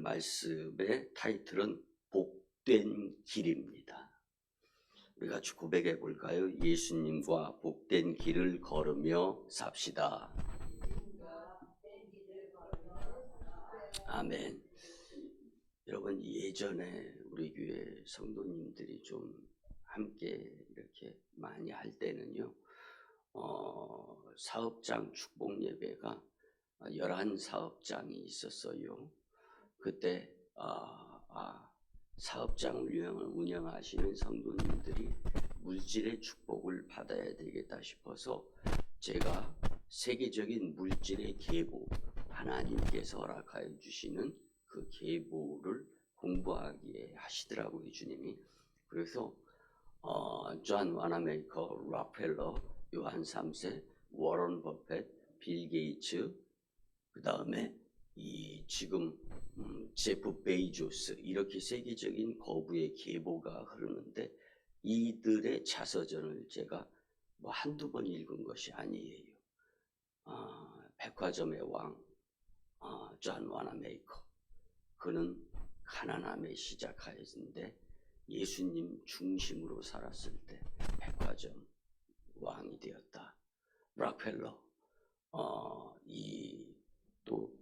말씀의 타이틀은 복된 길입니다. 우리 같이 고백해 볼까요? 예수님과 복된 길을 걸으며 삽시다. 아멘. 여러분, 예전에 우리 교회 성도님들이 좀 함께 이렇게 많이 할 때는요, 사업장 축복 예배가 11사업장이 있었어요. 그때 사업장을 운영하시는 성도님들이 물질의 축복을 받아야 되겠다 싶어서 제가 세계적인 물질의 계보, 하나님께서 허락하여 주시는 그 계보를 공부하게 하시더라고요, 주님이. 그래서 존 와나메이커, 락펠러, 요한 3세, 워런 버핏, 빌 게이츠, 그 다음에 지금 제프 베이조스, 이렇게 세계적인 거부의 계보가 흐르는데 이들의 자서전을 제가 한두 번 읽은 것이 아니에요. 백화점의 왕 존 와나메이커, 그는 가난함에 시작하였는데 예수님 중심으로 살았을 때 백화점 왕이 되었다. 락펠러, 또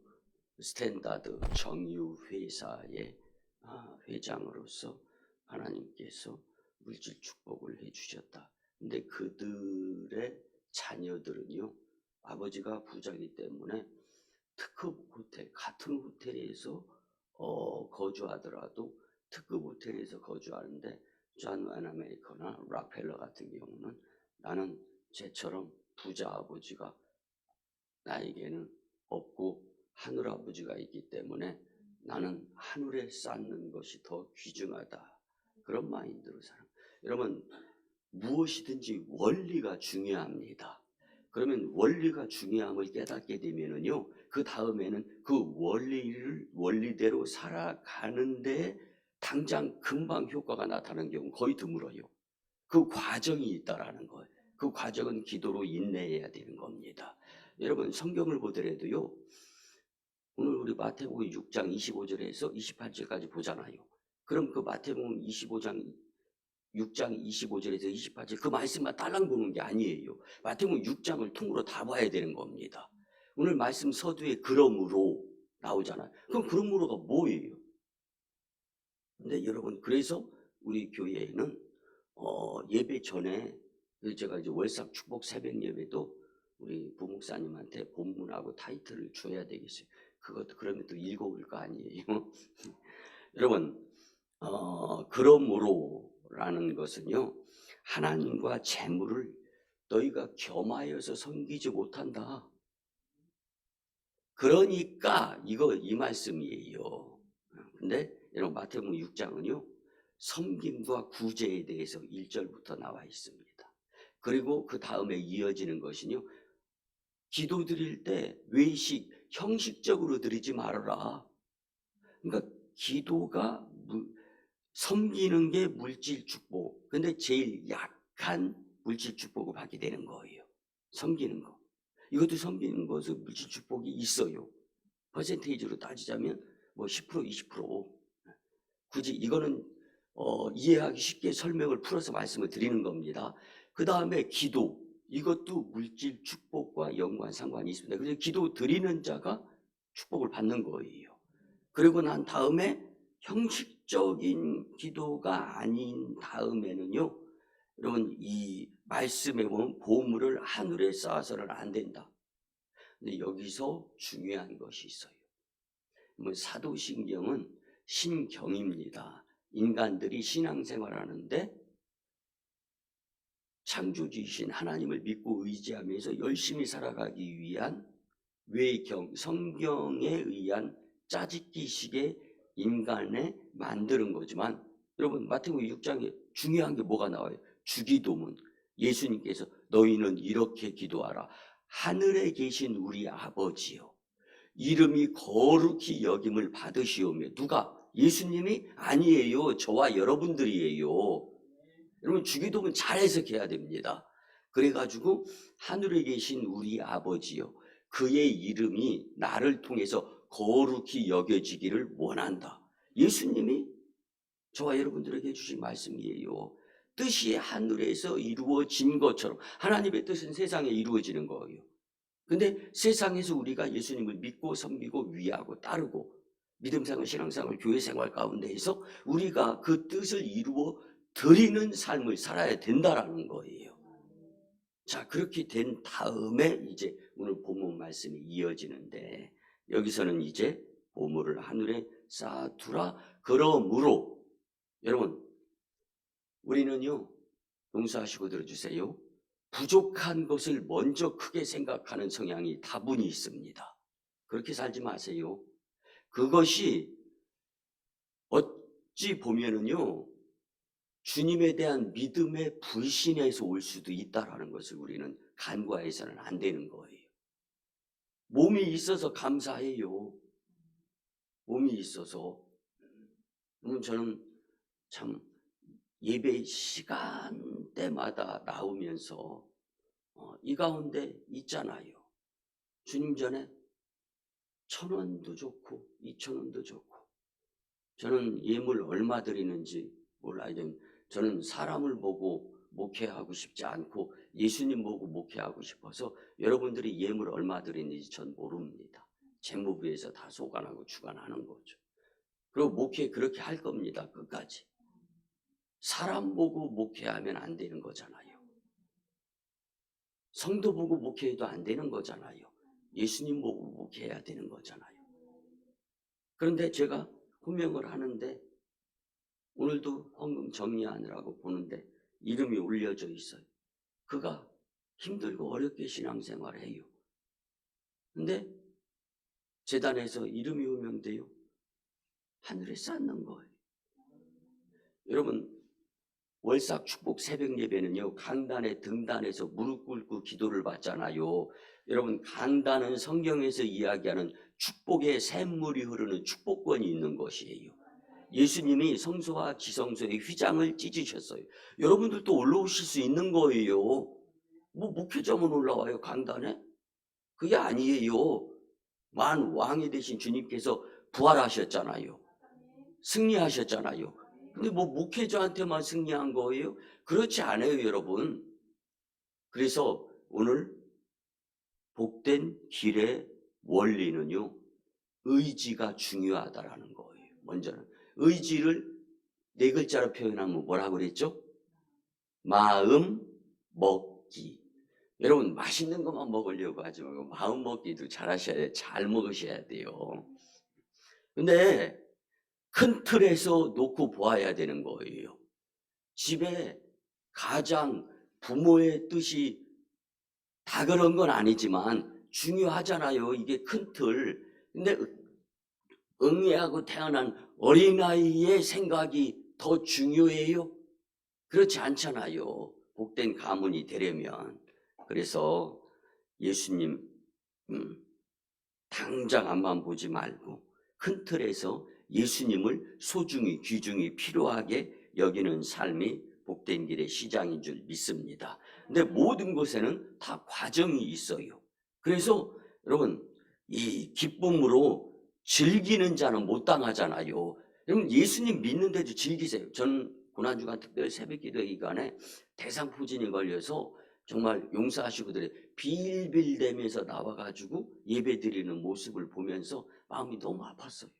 스탠다드 정유 회사의 회장으로서 하나님께서 물질 축복을 해주셨다. 근데 그들의 자녀들은요, 아버지가 부자이기 때문에 특급 호텔, 같은 호텔에서 거주하더라도 특급 호텔에서 거주하는데 존 와나메이커나 락펠러 같은 경우는 나는 쟤처럼 부자 아버지가 나에게는 없고 하늘 아버지가 있기 때문에 나는 하늘에 쌓는 것이 더 귀중하다, 그런 마인드로 살아. 여러분, 무엇이든지 원리가 중요합니다. 그러면 원리가 중요함을 깨닫게 되면은요, 그 다음에는 그 원리대로 살아가는데 당장 금방 효과가 나타나는 경우 거의 드물어요. 그 과정이 있다라는 거예요. 그 과정은 기도로 인내해야 되는 겁니다. 여러분, 성경을 보더라도요, 오늘 우리 마태복음 6장 25절에서 28절까지 보잖아요. 그럼 그 마태복음 6장 25절에서 28절 그 말씀만 딸랑 보는 게 아니에요. 마태복음 6장을 통으로 다 봐야 되는 겁니다. 오늘 말씀 서두에 그러므로 나오잖아요. 그럼 그러므로가 뭐예요? 근데 여러분, 그래서 우리 교회에는 예배 전에 제가 이제 월삭 축복 새벽 예배도 우리 부목사님한테 본문하고 타이틀을 줘야 되겠어요. 그것도 그러면 또 읽어올 거 아니에요. 여러분, 그러므로라는 것은요, 하나님과 재물을 너희가 겸하여서 섬기지 못한다. 그러니까 이 말씀이에요. 근데 여러분, 마태복음 6장은요, 섬김과 구제에 대해서 1절부터 나와 있습니다. 그리고 그 다음에 이어지는 것은요, 기도 드릴 때 외식, 형식적으로 드리지 말아라. 그러니까 기도가 섬기는 게 물질 축복. 근데 제일 약한 물질 축복을 받게 되는 거예요. 섬기는 거. 이것도 섬기는 것은 물질 축복이 있어요. 퍼센테이지로 따지자면 10%, 20%. 굳이 이거는 이해하기 쉽게 설명을 풀어서 말씀을 드리는 겁니다. 그 다음에 기도. 이것도 물질 축복과 연관 상관이 있습니다. 그래서 기도 드리는 자가 축복을 받는 거예요. 그리고 난 다음에 형식적인 기도가 아닌 다음에는요, 여러분, 이 말씀에 보면 보물을 하늘에 쌓아서는 안 된다. 근데 여기서 중요한 것이 있어요. 사도신경은 신경입니다. 인간들이 신앙생활하는데 창조주이신 하나님을 믿고 의지하면서 열심히 살아가기 위한 외경, 성경에 의한 짜집기식의 인간에 만드는 거지만, 여러분, 마태복음 6장에 중요한 게 뭐가 나와요? 주기도문. 예수님께서 너희는 이렇게 기도하라. 하늘에 계신 우리 아버지요, 이름이 거룩히 여김을 받으시오며. 누가? 예수님이? 아니에요. 저와 여러분들이에요. 여러분, 주기도문 잘 해석해야 됩니다. 그래가지고 하늘에 계신 우리 아버지요, 그의 이름이 나를 통해서 거룩히 여겨지기를 원한다. 예수님이 저와 여러분들에게 주신 말씀이에요. 뜻이 하늘에서 이루어진 것처럼 하나님의 뜻은 세상에 이루어지는 거예요. 근데 세상에서 우리가 예수님을 믿고 섬기고 위하고 따르고 믿음생활, 신앙생활, 교회생활 가운데에서 우리가 그 뜻을 이루어 드리는 삶을 살아야 된다라는 거예요. 자, 그렇게 된 다음에 이제 오늘 본문 말씀이 이어지는데 여기서는 이제 보물을 하늘에 쌓아두라. 그러므로 여러분 우리는요, 용서하시고 들어주세요. 부족한 것을 먼저 크게 생각하는 성향이 다분히 있습니다. 그렇게 살지 마세요. 그것이 어찌 보면은요, 주님에 대한 믿음의 불신에서 올 수도 있다라는 것을 우리는 간과해서는 안 되는 거예요. 몸이 있어서 감사해요. 몸이 있어서. 저는 참 예배 시간대마다 나오면서 이 가운데 있잖아요. 주님 전에 1,000원도 좋고 2,000원도 좋고, 저는 예물 얼마 드리는지 몰라요. 저는 사람을 보고 목회하고 싶지 않고 예수님 보고 목회하고 싶어서 여러분들이 예물 얼마 드리는지 전 모릅니다. 재무부에서 다 소관하고 주관하는 거죠. 그리고 목회 그렇게 할 겁니다. 끝까지. 사람 보고 목회하면 안 되는 거잖아요. 성도 보고 목회해도 안 되는 거잖아요. 예수님 보고 목회해야 되는 거잖아요. 그런데 제가 호명을 하는데 오늘도 헌금 정리하느라고 보는데 이름이 올려져 있어요. 그가 힘들고 어렵게 신앙생활을 해요. 근데 재단에서 이름이 호명돼요. 하늘에 쌓는 거예요. 여러분, 월삭 축복 새벽 예배는요, 강단에 등단해서 무릎 꿇고 기도를 받잖아요. 여러분, 강단은 성경에서 이야기하는 축복의 샘물이 흐르는 축복권이 있는 것이에요. 예수님이 성소와 지성소의 휘장을 찢으셨어요. 여러분들도 올라오실 수 있는 거예요. 뭐 목회자만 올라와요, 강단에? 그게 아니에요. 만 왕이 되신 주님께서 부활하셨잖아요. 승리하셨잖아요. 근데 뭐 목회자한테만 승리한 거예요? 그렇지 않아요, 여러분. 그래서 오늘 복된 길의 원리는요, 의지가 중요하다라는 거예요. 먼저는 의지를 네 글자로 표현하면 뭐라고 그랬죠? 마음 먹기. 여러분, 맛있는 것만 먹으려고 하지 말고 마음 먹기도 잘하셔야 돼요. 잘 먹으셔야 돼요. 근데 큰 틀에서 놓고 보아야 되는 거예요. 집에 가장 부모의 뜻이 다 그런 건 아니지만 중요하잖아요. 이게 큰 틀. 근데 응애하고 태어난 어린아이의 생각이 더 중요해요? 그렇지 않잖아요. 복된 가문이 되려면. 그래서 예수님 당장 앞만 보지 말고 큰 틀에서 예수님을 소중히 귀중히 필요하게 여기는 삶이 복된 길의 시작인 줄 믿습니다. 근데 모든 것에는 다 과정이 있어요. 그래서 여러분, 이 기쁨으로 즐기는 자는 못 당하잖아요. 여러분, 예수님 믿는데도 즐기세요. 저는 고난주간 특별 새벽기도 기간에 대상포진이 걸려서 정말 용서하시고들이 빌빌대면서 나와가지고 예배드리는 모습을 보면서 마음이 너무 아팠어요.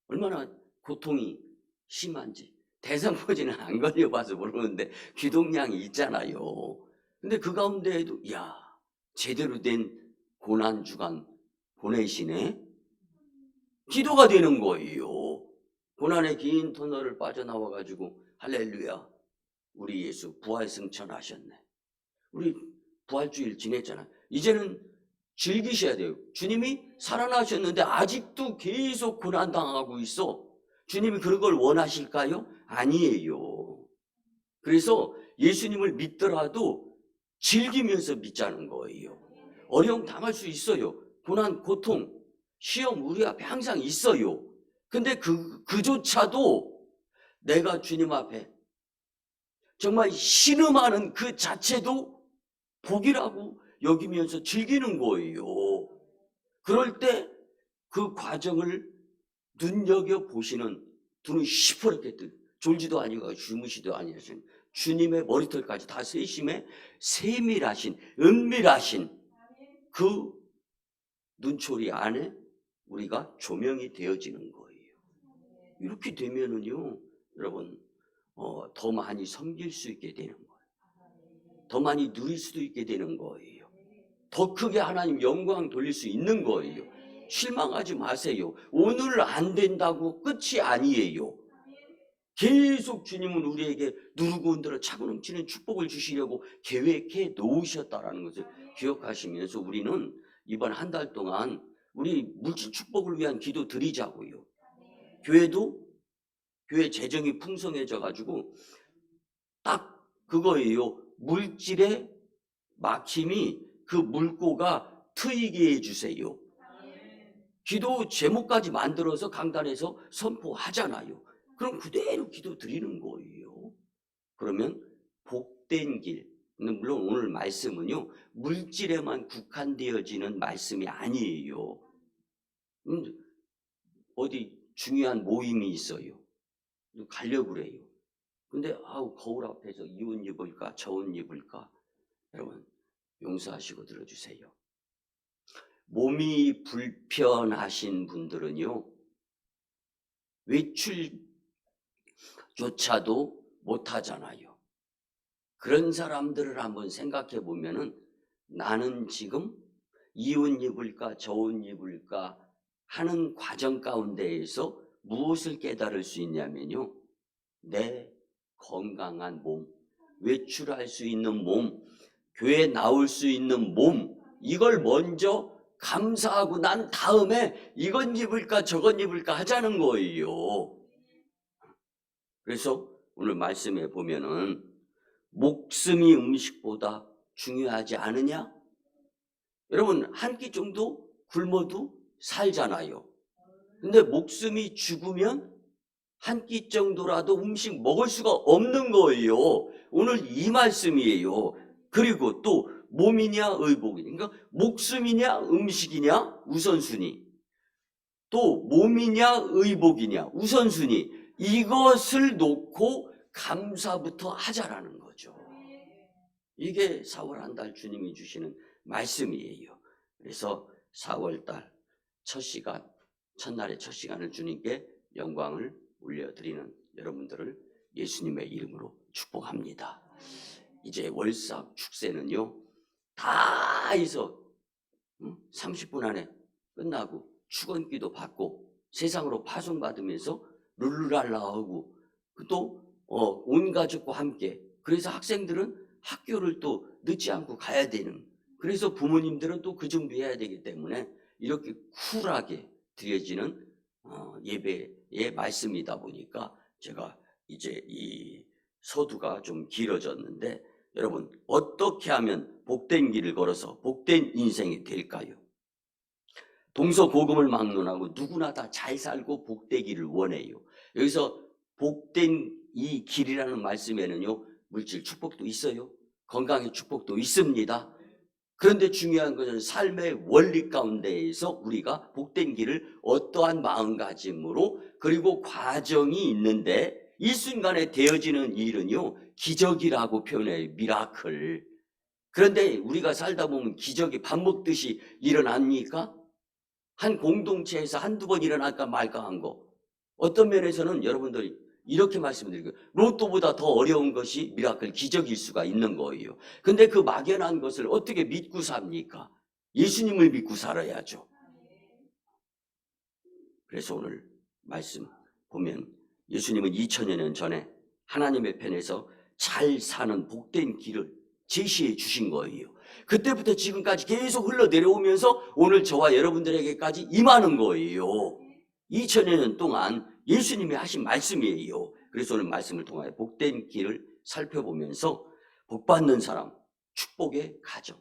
얼마나 고통이 심한지. 대상포진은 안 걸려봐서 모르는데 기동량이 있잖아요. 근데 그 가운데에도 야, 제대로 된 고난주간 보내시네? 기도가 되는 거예요. 고난의 긴 터널을 빠져나와가지고 할렐루야, 우리 예수 부활 승천하셨네. 우리 부활주일 지냈잖아요. 이제는 즐기셔야 돼요. 주님이 살아나셨는데 아직도 계속 고난당하고 있어. 주님이 그런 걸 원하실까요? 아니에요. 그래서 예수님을 믿더라도 즐기면서 믿자는 거예요. 어려움 당할 수 있어요. 고난, 고통, 시험 우리 앞에 항상 있어요. 근데 그조차도 내가 주님 앞에 정말 신음하는 그 자체도 복이라고 여기면서 즐기는 거예요. 그럴 때 그 과정을 눈여겨보시는 눈이 시퍼렇게 졸지도 아니고 주무시도 아니하신 주님의 머리털까지 다 세심해 세밀하신 은밀하신 그 눈초리 안에 우리가 조명이 되어지는 거예요. 이렇게 되면은요, 여러분, 더 많이 섬길 수 있게 되는 거예요. 더 많이 누릴 수도 있게 되는 거예요. 더 크게 하나님 영광 돌릴 수 있는 거예요. 실망하지 마세요. 오늘 안 된다고 끝이 아니에요. 계속 주님은 우리에게 누르고 흔들어 차고 넘치는 축복을 주시려고 계획해 놓으셨다라는 것을 기억하시면서 우리는 이번 한 달 동안 우리 물질 축복을 위한 기도 드리자고요. 교회도 교회 재정이 풍성해져 가지고 딱 그거예요. 물질의 막힘이 그 물고가 트이게 해주세요. 기도 제목까지 만들어서 강단에서 선포하잖아요. 그럼 그대로 기도 드리는 거예요. 그러면 복된 길, 물론 오늘 말씀은요 물질에만 국한되어지는 말씀이 아니에요. 어디 중요한 모임이 있어요. 가려고 그래요. 근데 거울 앞에서 이 옷 입을까 저 옷 입을까, 여러분 용서하시고 들어주세요. 몸이 불편하신 분들은요 외출조차도 못하잖아요. 그런 사람들을 한번 생각해 보면은 나는 지금 이 옷 입을까 저 옷 입을까 하는 과정 가운데에서 무엇을 깨달을 수 있냐면요, 내 건강한 몸, 외출할 수 있는 몸, 교회 나올 수 있는 몸, 이걸 먼저 감사하고 난 다음에 이건 입을까 저건 입을까 하자는 거예요. 그래서 오늘 말씀에 보면은 목숨이 음식보다 중요하지 않으냐? 여러분 한 끼 정도 굶어도 살잖아요. 근데 목숨이 죽으면 한 끼 정도라도 음식 먹을 수가 없는 거예요. 오늘 이 말씀이에요. 그리고 또 몸이냐 의복이냐, 그러니까 목숨이냐 음식이냐 우선순위, 또 몸이냐 의복이냐 우선순위, 이것을 놓고 감사부터 하자라는 거죠. 이게 4월 한 달 주님이 주시는 말씀이에요. 그래서 4월달 첫 시간, 첫날의 첫 시간을 주님께 영광을 올려드리는 여러분들을 예수님의 이름으로 축복합니다. 이제 월삭 축제는요 다 해서 30분 안에 끝나고 축원기도 받고 세상으로 파송받으면서 룰루랄라하고 또 온 가족과 함께, 그래서 학생들은 학교를 또 늦지 않고 가야 되는, 그래서 부모님들은 또 그 준비해야 되기 때문에 이렇게 쿨하게 드려지는 예배의 말씀이다 보니까 제가 이제 이 서두가 좀 길어졌는데, 여러분 어떻게 하면 복된 길을 걸어서 복된 인생이 될까요? 동서고금을 막론하고 누구나 다 잘 살고 복되기를 원해요. 여기서 복된 이 길이라는 말씀에는요 물질 축복도 있어요. 건강의 축복도 있습니다. 그런데 중요한 것은 삶의 원리 가운데에서 우리가 복된 길을 어떠한 마음가짐으로, 그리고 과정이 있는데 이 순간에 되어지는 일은요 기적이라고 표현해요. 미라클. 그런데 우리가 살다 보면 기적이 밥 먹듯이 일어납니까? 한 공동체에서 한두 번 일어날까 말까 한 거, 어떤 면에서는 여러분들이 이렇게 말씀드리고 로또보다 더 어려운 것이 미라클 기적일 수가 있는 거예요. 근데 그 막연한 것을 어떻게 믿고 삽니까? 예수님을 믿고 살아야죠. 그래서 오늘 말씀 보면 예수님은 2000여 년 전에 하나님의 편에서 잘 사는 복된 길을 제시해 주신 거예요. 그때부터 지금까지 계속 흘러내려오면서 오늘 저와 여러분들에게까지 임하는 거예요. 2000여 년 동안 예수님이 하신 말씀이에요. 그래서 오늘 말씀을 통하여 복된 길을 살펴보면서 복받는 사람, 축복의 가정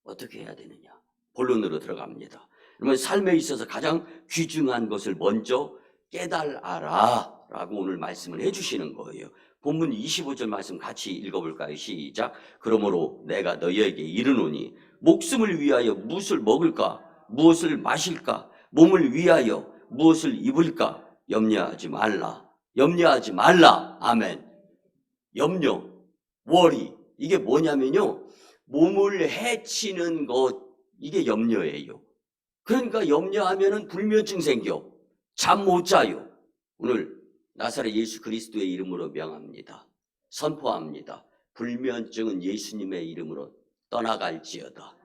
어떻게 해야 되느냐 본론으로 들어갑니다. 그러면 삶에 있어서 가장 귀중한 것을 먼저 깨달아라 라고 오늘 말씀을 해주시는 거예요. 본문 25절 말씀 같이 읽어볼까요? 시작. 그러므로 내가 너희에게 이르노니 목숨을 위하여 무엇을 먹을까 무엇을 마실까 몸을 위하여 무엇을 입을까? 염려하지 말라. 염려하지 말라. 아멘. 염려, worry. 이게 뭐냐면요. 몸을 해치는 것, 이게 염려예요. 그러니까 염려하면은 불면증 생겨. 잠 못 자요. 오늘 나사렛 예수 그리스도의 이름으로 명합니다. 선포합니다. 불면증은 예수님의 이름으로 떠나갈지어다.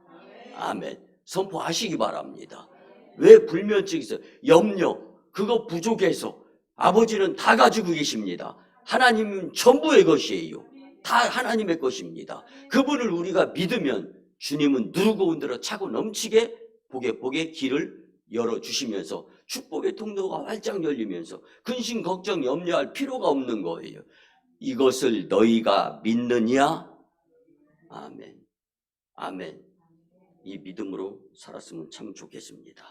아멘. 선포하시기 바랍니다. 왜 불면증이 있어요? 염려, 그거 부족해서. 아버지는 다 가지고 계십니다. 하나님은 전부의 것이에요. 다 하나님의 것입니다. 그분을 우리가 믿으면 주님은 누르고 흔들어 차고 넘치게 복에 길을 열어주시면서 축복의 통로가 활짝 열리면서 근심 걱정 염려할 필요가 없는 거예요. 이것을 너희가 믿느냐? 아멘. 아멘. 이 믿음으로 살았으면 참 좋겠습니다.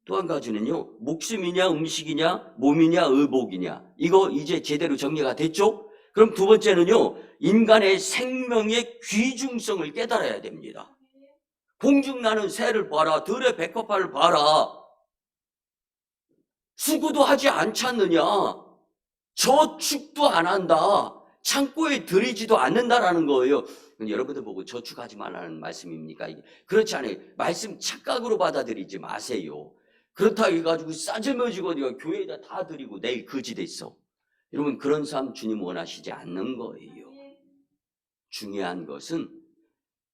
또 한 가지는요. 목숨이냐 음식이냐 몸이냐 의복이냐. 이거 이제 제대로 정리가 됐죠? 그럼 두 번째는요. 인간의 생명의 귀중성을 깨달아야 됩니다. 공중나는 새를 봐라. 들의 백합화를 봐라. 수고도 하지 않지 않느냐. 저축도 안 한다. 창고에 들이지도 않는다라는 거예요. 여러분들 보고 저축하지 말라는 말씀입니까? 그렇지 않아요. 말씀 착각으로 받아들이지 마세요. 그렇다고 해가지고 싸지머지고 네가 교회에다 다 드리고 내일 거지 됐어. 여러분 그런 삶 주님 원하시지 않는 거예요. 중요한 것은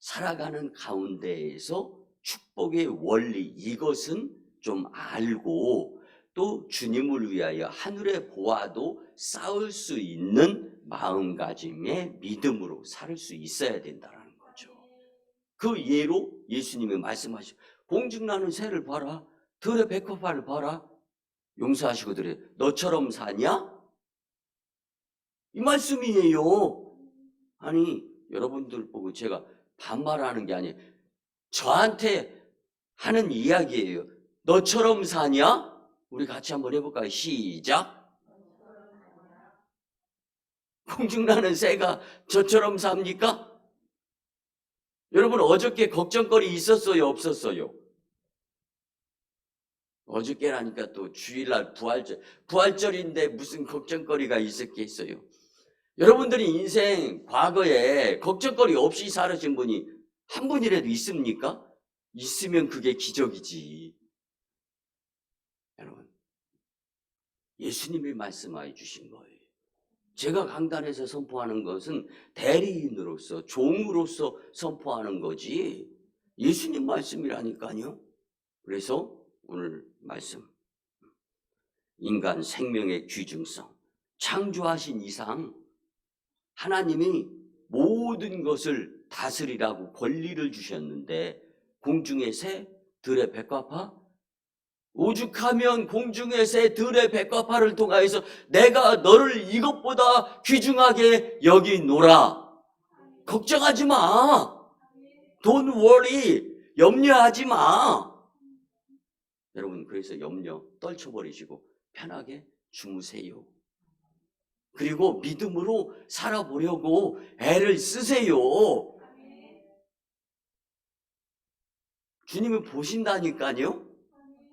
살아가는 가운데에서 축복의 원리, 이것은 좀 알고 또 주님을 위하여 하늘에 보아도 쌓을 수 있는 마음가짐의 믿음으로 살 수 있어야 된다는 거죠. 그 예로 예수님이 말씀하시죠. 공중나는 새를 봐라. 들의 백합화를 봐라. 용서하시고 드려. 너처럼 사냐? 이 말씀이에요. 아니 여러분들 보고 제가 반말하는 게 아니에요. 저한테 하는 이야기예요. 너처럼 사냐? 우리 같이 한번 해볼까요? 시작. 공중나는 새가 저처럼 삽니까? 여러분 어저께 걱정거리 있었어요? 없었어요? 어저께라니까 또 주일날 부활절인데 무슨 걱정거리가 있었겠어요? 여러분들이 인생 과거에 걱정거리 없이 살으신 분이 한 분이라도 있습니까? 있으면 그게 기적이지. 여러분 예수님이 말씀해 주신 거예요. 제가 강단에서 선포하는 것은 대리인으로서 종으로서 선포하는 거지 예수님 말씀이라니까요. 그래서 오늘 말씀 인간 생명의 귀중성 창조하신 이상 하나님이 모든 것을 다스리라고 권리를 주셨는데 공중의 새, 들의 백합화 오죽하면 공중의 새, 들의 백합화를 통하여서 내가 너를 이것보다 귀중하게 여기노라. 걱정하지 마. Don't worry. 염려하지 마. 여러분 그래서 염려 떨쳐버리시고 편하게 주무세요. 그리고 믿음으로 살아보려고 애를 쓰세요. 주님은 보신다니까요.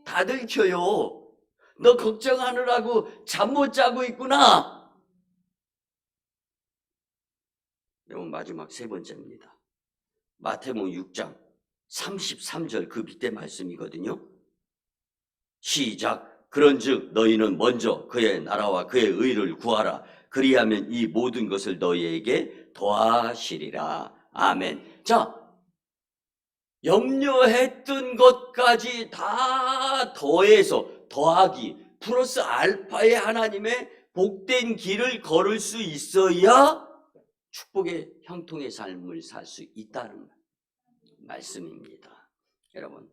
다 들켜요. 너 걱정하느라고 잠 못 자고 있구나. 여러분 마지막 세 번째입니다. 마태복음 6장 33절 그 밑에 말씀이거든요. 시작. 그런즉 너희는 먼저 그의 나라와 그의 의를 구하라. 그리하면 이 모든 것을 너희에게 더하시리라. 아멘. 자, 염려했던 것까지 다 더해서 더하기 플러스 알파의 하나님의 복된 길을 걸을 수 있어야 축복의 형통의 삶을 살 수 있다는 말씀입니다. 여러분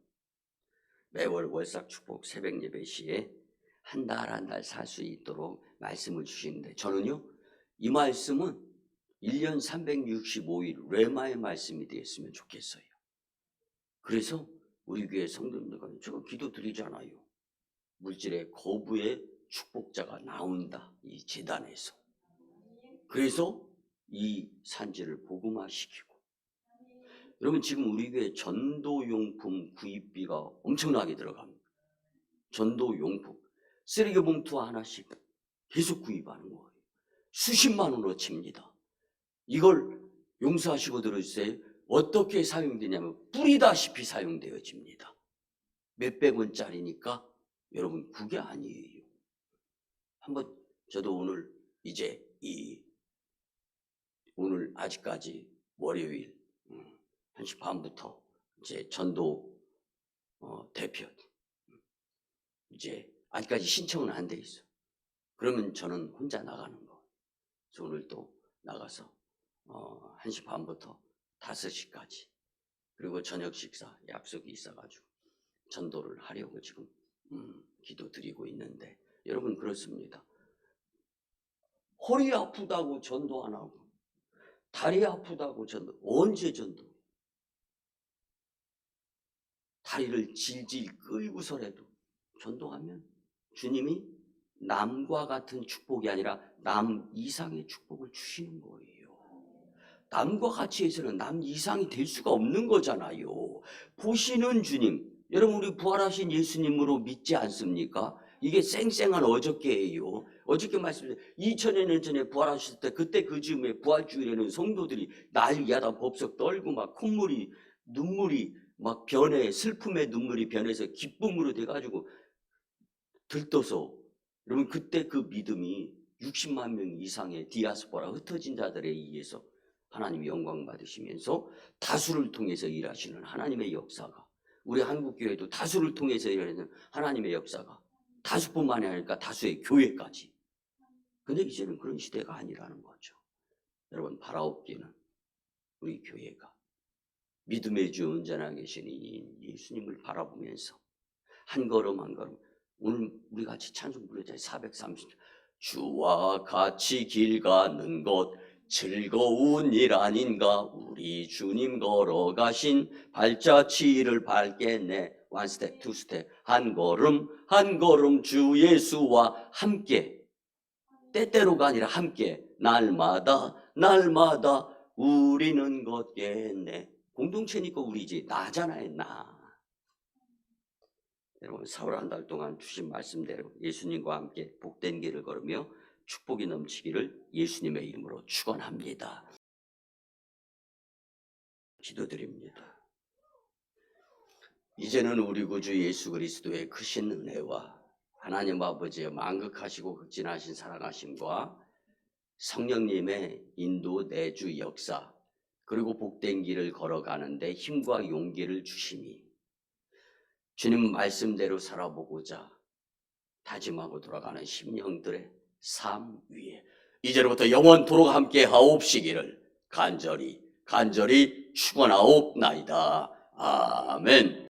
매월 월삭 축복 새벽 예배 시에 한 달 한 달 살 수 있도록 말씀을 주시는데 저는요 이 말씀은 1년 365일 레마의 말씀이 되었으면 좋겠어요. 그래서 우리 교회 성도님들과 제가 기도 드리잖아요. 물질의 거부의 축복자가 나온다. 이 재단에서. 그래서 이 산지를 복음화시키고 여러분 지금 우리 교회 전도용품 구입비가 엄청나게 들어갑니다. 전도 용품, 쓰레기 봉투 하나씩 계속 구입하는 거예요. 수십만 원으로 칩니다. 이걸 용서하시고 들어주세요. 어떻게 사용되냐면 뿌리다시피 사용되어집니다. 몇백 원짜리니까 여러분 그게 아니에요. 한번 저도 오늘 이제 오늘 아직까지 월요일 1시 반부터 이제 전도 대표 이제 아직까지 신청은 안 돼 있어. 그러면 저는 혼자 나가는 거. 그래서 오늘 또 나가서 1시 반부터 5시까지 그리고 저녁 식사 약속이 있어가지고 전도를 하려고 지금 기도드리고 있는데 여러분 그렇습니다. 허리 아프다고 전도 안 하고 다리 아프다고 전도 언제 전도? 다리를 질질 끌고서라도 전도하면 주님이 남과 같은 축복이 아니라 남 이상의 축복을 주시는 거예요. 남과 같이 해서는 남 이상이 될 수가 없는 거잖아요. 보시는 주님, 여러분 우리 부활하신 예수님으로 믿지 않습니까? 이게 쌩쌩한 어저께예요. 어저께 말씀드린 2000여 년 전에 부활하셨을 때 그때 그 즈음에 부활주일에는 성도들이 난리야다 법석 떨고 막 콧물이 눈물이 막 변해 슬픔의 눈물이 변해서 기쁨으로 돼가지고 들떠서 여러분 그때 그 믿음이 60만 명 이상의 디아스포라 흩어진 자들에 의해서 하나님의 영광 받으시면서 다수를 통해서 일하시는 하나님의 역사가 우리 한국교회도 다수를 통해서 일하는 하나님의 역사가 다수뿐만이 아니라 다수의 교회까지. 근데 이제는 그런 시대가 아니라는 거죠. 여러분 바라옵기는 우리 교회가 믿음의 주 온전하게 계신 예수님을 바라보면서 한 걸음 한 걸음 오늘 우리 같이 찬송 부르자 430절 주와 같이 길 가는 것 즐거운 일 아닌가 우리 주님 걸어가신 발자취를 밟겠네 원 스텝 투 스텝 한 걸음 한 걸음 주 예수와 함께 때때로가 아니라 함께 날마다 날마다 우리는 걷겠네 공동체니까 우리지 나잖아요 나. 여러분 4월 한 달 동안 주신 말씀대로 예수님과 함께 복된 길을 걸으며 축복이 넘치기를 예수님의 이름으로 축원합니다. 기도드립니다. 이제는 우리 구주 예수 그리스도의 크신 은혜와 하나님 아버지의 만극하시고 극진하신 사랑하심과 성령님의 인도 내주 역사 그리고 복된 길을 걸어가는데 힘과 용기를 주심이 주님 말씀대로 살아보고자 다짐하고 돌아가는 심령들의 삶 위에 이제로부터 영원토록 함께 하옵시기를 간절히 축원하옵나이다. 아멘.